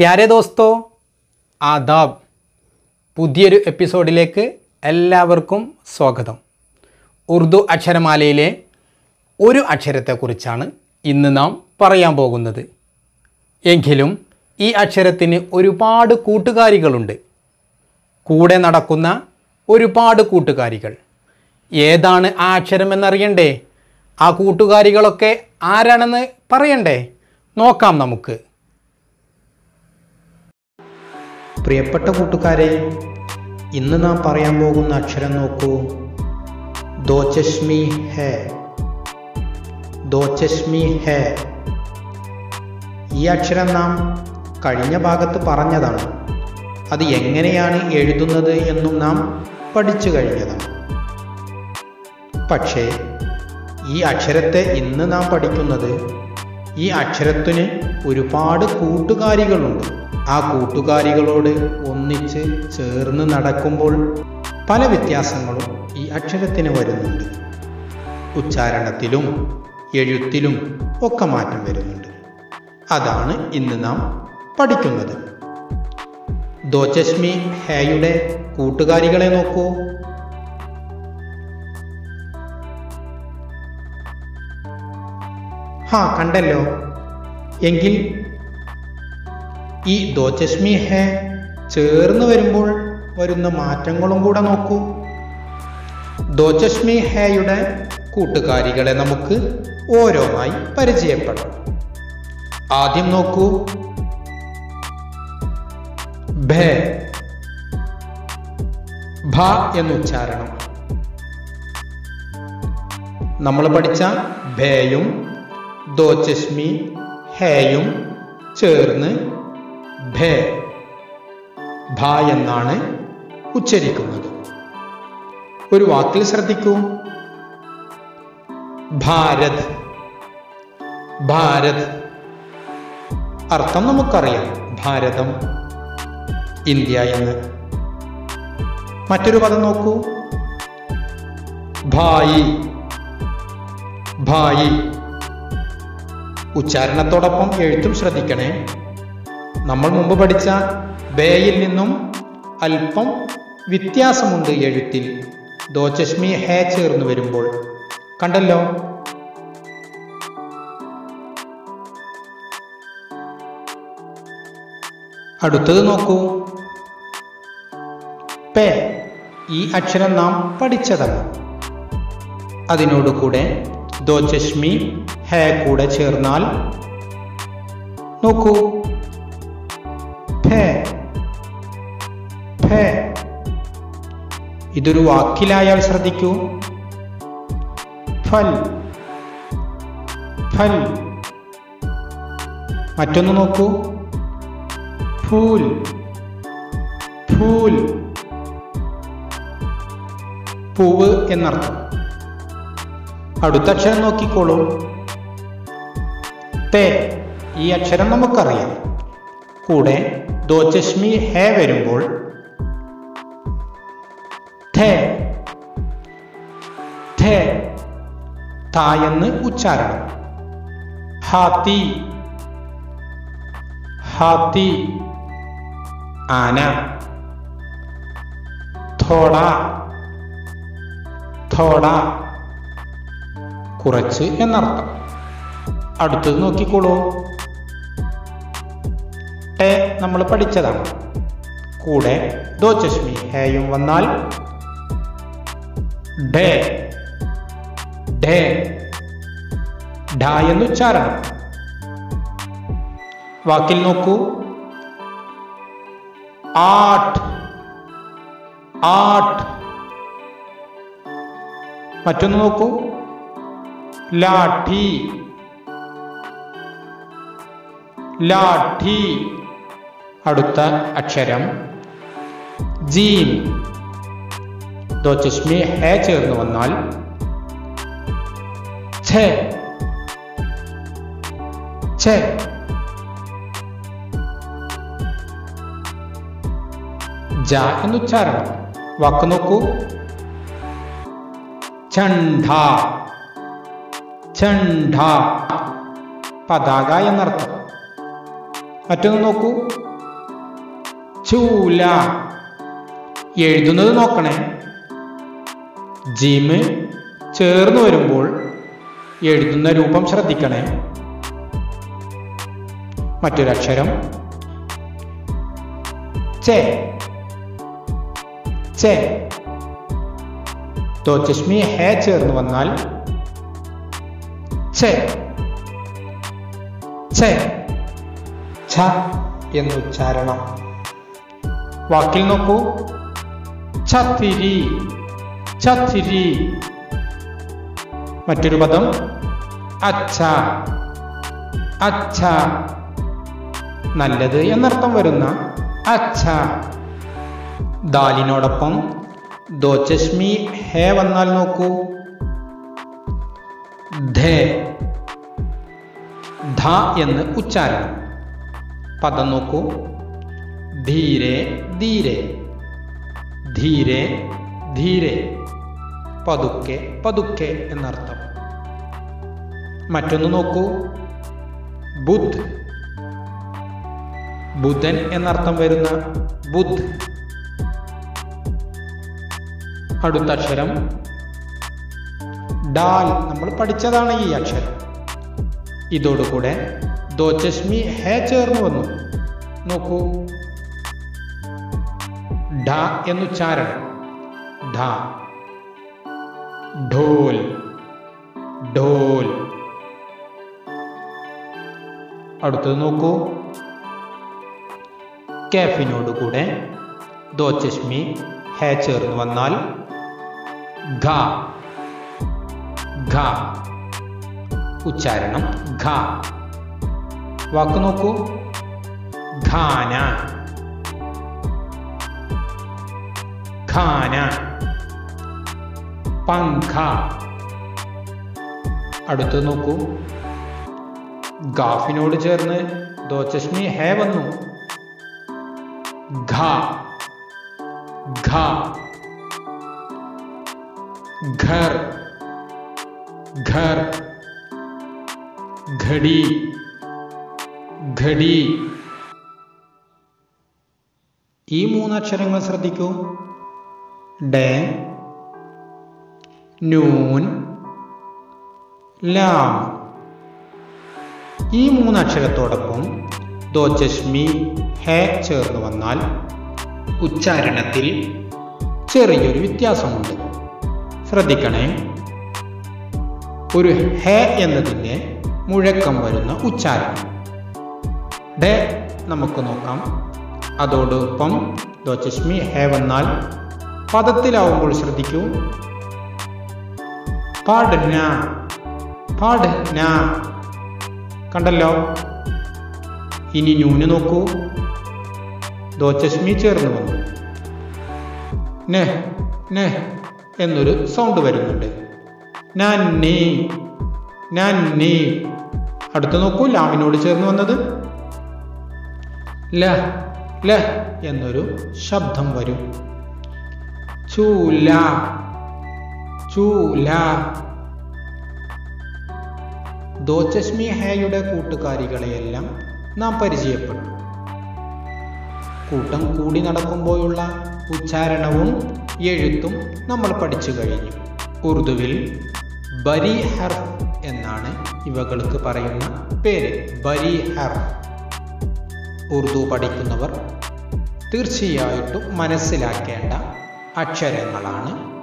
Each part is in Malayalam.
प्यारे दोस्तों आदाब പുതിയൊരു എപ്പിസോഡിലേക്ക് എല്ലാവർക്കും സ്വാഗതം. ഉറുദു അക്ഷരമാലയിലെ ഒരു അക്ഷരത്തെക്കുറിച്ചാണ് ഇന്ന് നാം പറയാൻ പോകുന്നത്. എങ്കിലും ഈ അക്ഷരത്തിന് ഒരുപാട് കൂട്ടുകാരികളുണ്ട്. കൂടെ നടക്കുന്ന ഒരുപാട് കൂട്ടുകാരികൾ. ഏതാണ് ആ അക്ഷരമെന്നറിയണ്ടേ? ആ കൂട്ടുകാരികളൊക്കെ ആരാണെന്ന് പറയണ്ടേ? നോക്കാം നമുക്ക്. പ്രിയപ്പെട്ട കൂട്ടുകാരെ, ഇന്ന് നാം പറയാൻ പോകുന്ന അക്ഷരം നോക്കൂ. ദോ ചശ്മി ഹേ. ദോ ചശ്മി ഹേ. ഈ അക്ഷരം നാം കഴിഞ്ഞ ഭാഗത്ത് പറഞ്ഞതാണ്. അത് എങ്ങനെയാണ് എഴുതുന്നത് എന്നും നാം പഠിച്ചു കഴിഞ്ഞതാണ്. പക്ഷേ ഈ അക്ഷരത്തെ ഇന്ന് നാം പഠിക്കുന്നത്, ഈ അക്ഷരത്തിന് ഒരുപാട് കൂട്ടുകാരികളുണ്ട്. ആ കൂട്ടുകാരികളോട് ഒന്നിച്ച് ചേർന്ന് നടക്കുമ്പോൾ പല വ്യത്യാസങ്ങളും ഈ അക്ഷരത്തിന് വരുന്നുണ്ട്. ഉച്ചാരണത്തിലും എഴുത്തിലും ഒക്കെ മാറ്റം വരുന്നുണ്ട്. അതാണ് ഇന്ന് നാം പഠിക്കുന്നത്. ദോ ചശ്മി ഹേയുടെ കൂട്ടുകാരികളെ നോക്കൂ. കണ്ടല്ലോ. എങ്കിൽ ഈ ദോ ചശ്മി ഹേ ചേർന്ന് വരുമ്പോൾ വരുന്ന മാറ്റങ്ങളും കൂടെ നോക്കൂ. ദോ ചശ്മി ഹേയുടെ കൂട്ടുകാരികളെ നമുക്ക് ഓരോന്നായി പരിചയപ്പെടാം. ആദ്യം നോക്കൂ. ഭേ. ഭ എന്നുച്ചാരണം. നമ്മൾ പഠിച്ച ഭേയും ദോ ചശ്മി ഹേയും ചേർന്ന് ഭേ, ഭ എന്നാണ് ഉച്ചരിക്കുന്നത്. ഒരു വാക്കിൽ ശ്രദ്ധിക്കൂ. ഭാരത്. ഭാരത് അർത്ഥം നമുക്കറിയാം. ഭാരതം, ഇന്ത്യ എന്ന്. മറ്റൊരു പദം നോക്കൂ. ഭായി. ഭായി. ഉച്ചാരണത്തോടൊപ്പം എഴുത്തും ശ്രദ്ധിക്കണേ. നമ്മൾ മുമ്പ് പഠിച്ച ബേയിൽ നിന്നും അല്പം വ്യത്യാസമുണ്ട് എഴുത്തിൽ. ദോ ചശ്മി ഹേ ചേർന്ന് വരുമ്പോൾ. കണ്ടല്ലോ. അടുത്തത് നോക്കൂ. പേ. ഈ അക്ഷരം നാം പഠിച്ചതാണ്. അതിനോട് കൂടെ ദോ ചശ്മി ഹേ കൂടെ ചേർന്നാൽ നോക്കൂ. ഫേ. ഫേ. ഇതൊരു വാക്കിലായാൽ ശ്രദ്ധിക്കൂ. ഫൽ. ഫൽ. മറ്റൊന്ന് നോക്കൂ. ഫൂൽ. ഫൂൽ. പൂവ് എന്നർത്ഥം. അടുത്ത അക്ഷരം നോക്കിക്കോളൂ. തേ. ഈ അക്ഷരം നമുക്കറിയാം. കൂടെ ദോ ചശ്മി ഹേ വരുമ്പോൾ ഥേ. ഥേ. ഥ എന്ന് ഉച്ചാരണം. ഹാത്തി. ഹാത്തി. ആന. തോട. തോട. കുറച്ച് എന്നർത്ഥം. അടുത്തത് നോക്കിക്കോളൂ. ടേ നമ്മൾ പഠിച്ചതാണ്. കൂടെ ദോ ചശ്മി ഹേയും വന്നാൽ ഡേ. ഡേ. ഢ എന്നുച്ചാരണം. വാക്കിൽ നോക്കൂ. ആട്ട്. ആട്ട്. മറ്റൊന്ന് നോക്കൂ. ലാഠി. ലാഠി. അടുത്ത അക്ഷരം ജീം. ദോ ചശ്മി ഹേ ചേർന്ന് വന്നാൽ ഛേ. ഛേ. ജ എന്നുച്ചാരണം. വാക്ക് നോക്കൂ. ഝണ്ഡ. ഝണ്ഡ. പതാക എന്നർത്ഥം. മറ്റൊന്ന് നോക്കൂ. ചൂല. എഴുതുന്നത് നോക്കണേ. ജീമ് ചേർന്ന് വരുമ്പോൾ എഴുതുന്ന രൂപം ശ്രദ്ധിക്കണേ. മറ്റൊരക്ഷരം ചെ. ചെ. ദോചശ്മി ഹേ ചേർന്ന് വന്നാൽ ചെ. ചെ. ഛ എന്നുച്ചാരണം. വാക്കിൽ നോക്കൂ. ഛത്തിരി. ഛത്തിരി. മറ്റൊരു പദം അച്ഛ. അച്ഛ. നല്ലത് എന്നർത്ഥം വരുന്ന അച്ഛ. ദാലിനോടൊപ്പം ദോചശ്മി ഹേ വന്നാൽ നോക്കൂ. ധേ. ധ എന്ന് ഉച്ചാരണം. പദം നോക്കൂ. ധീരെ ധീരെ. ധീരെ ധീരെ. പതുക്കെ പതുക്കെ എന്നർത്ഥം. മറ്റൊന്ന് നോക്കൂ. ബുദ്ധ്. ബുധൻ എന്നർത്ഥം വരുന്ന ബുദ്ധ്. അടുത്ത അക്ഷരം ഡാൽ. നമ്മൾ പഠിച്ചതാണ് ഈ അക്ഷരം. ഇതോടുകൂടെ ദോചശ്മി ഹേ ചേർന്ന് വന്നു. നോക്കൂ. ഡ എന്നുച്ചാരണം. ഢ. ഢോൽ. ഢോൽ. അടുത്തത് നോക്കൂ. കാഫിനോടുകൂടെ ദോചശ്മി ഹേ ചേർന്ന് വന്നാൽ ഘ. ഘ. ഉച്ചാരണം ഘ. വാക്ക് നോക്കൂ. ഖാന. ഖാന. പങ്ഖ. അടുത്ത് നോക്കൂ. ഗാഫിനോട് ചേർന്ന് ദോചശ്മി ഹേ വന്നു. ഘ. ഘ. ഘർ. ഘർ. ഘടി. ഘടി. ഈ മൂന്നക്ഷരങ്ങൾ ശ്രദ്ധിക്കൂ. ഡേ, നൂൻ, ലാം. ഈ മൂന്നക്ഷരത്തോടൊപ്പം ദോചശ്മി ഹേ ചേർന്ന് വന്നാൽ ഉച്ചാരണത്തിൽ ചെറിയൊരു വ്യത്യാസമുണ്ട്. ശ്രദ്ധിക്കണേ. ഒരു ഹേ എന്നതിൻ്റെ മുഴക്കം വരുന്ന ഉച്ചാരണം. ഡേ നമുക്ക് നോക്കാം. അതോടൊപ്പം ദോചശ്മി ഹേ വന്നാൽ പദത്തിലാവുമ്പോൾ ശ്രദ്ധിക്കൂ. പഠന. പഠന. കണ്ടല്ലോ. ഇനി നൂന് നോക്കൂ. ദോചശ്മി ചേർന്ന് വന്നു. നെ നെ എന്നൊരു സൗണ്ട് വരുന്നുണ്ട്. നന്നി. നന്നി. അടുത്ത് നോക്കൂ. ലാമിനോട് ചേർന്ന് വന്നത് ല. ല എന്നൊരു ശബ്ദം വരും. ചൂല. ചൂല. ദോചശ്മി ഹേയുടെ കൂട്ടുകാരികളെയെല്ലാം നാം പരിചയപ്പെട്ടു. കൂട്ടം കൂടി നടക്കുമ്പോഴുള്ള ഉച്ചാരണവും എഴുത്തും നമ്മൾ പഠിച്ചു കഴിഞ്ഞു. ഉറുദുവിൽ ബരി ഹർഫ് എന്നാണ് ഇവകൾക്ക് പറയുന്ന പേര്. ബരി ഹർഫ്. ഉറുദു പഠിക്കുന്നവർ തീർച്ചയായിട്ടും മനസ്സിലാക്കേണ്ട അക്ഷരങ്ങളാണ്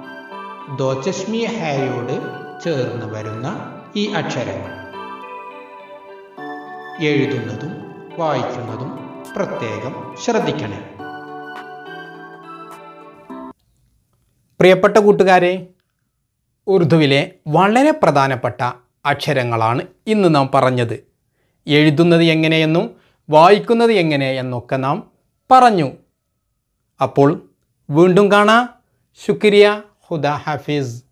ദോചശ്മി ഹേയോട് ചേർന്ന് വരുന്ന ഈ അക്ഷരങ്ങൾ. എഴുതുന്നതും വായിക്കുന്നതും പ്രത്യേകം ശ്രദ്ധിക്കണേ. പ്രിയപ്പെട്ട കൂട്ടുകാരെ, ഉറുദുവിലെ വളരെ പ്രധാനപ്പെട്ട അക്ഷരങ്ങളാണ് ഇന്ന് നാം പറഞ്ഞത്. എഴുതുന്നത് എങ്ങനെയെന്നും വായിക്കുന്നത് എങ്ങനെയെന്നൊക്കെ നാം പറഞ്ഞു. അപ്പോൾ വീണ്ടും കാണാം. ശുക്രിയ. ഖുദാ ഹാഫിസ്.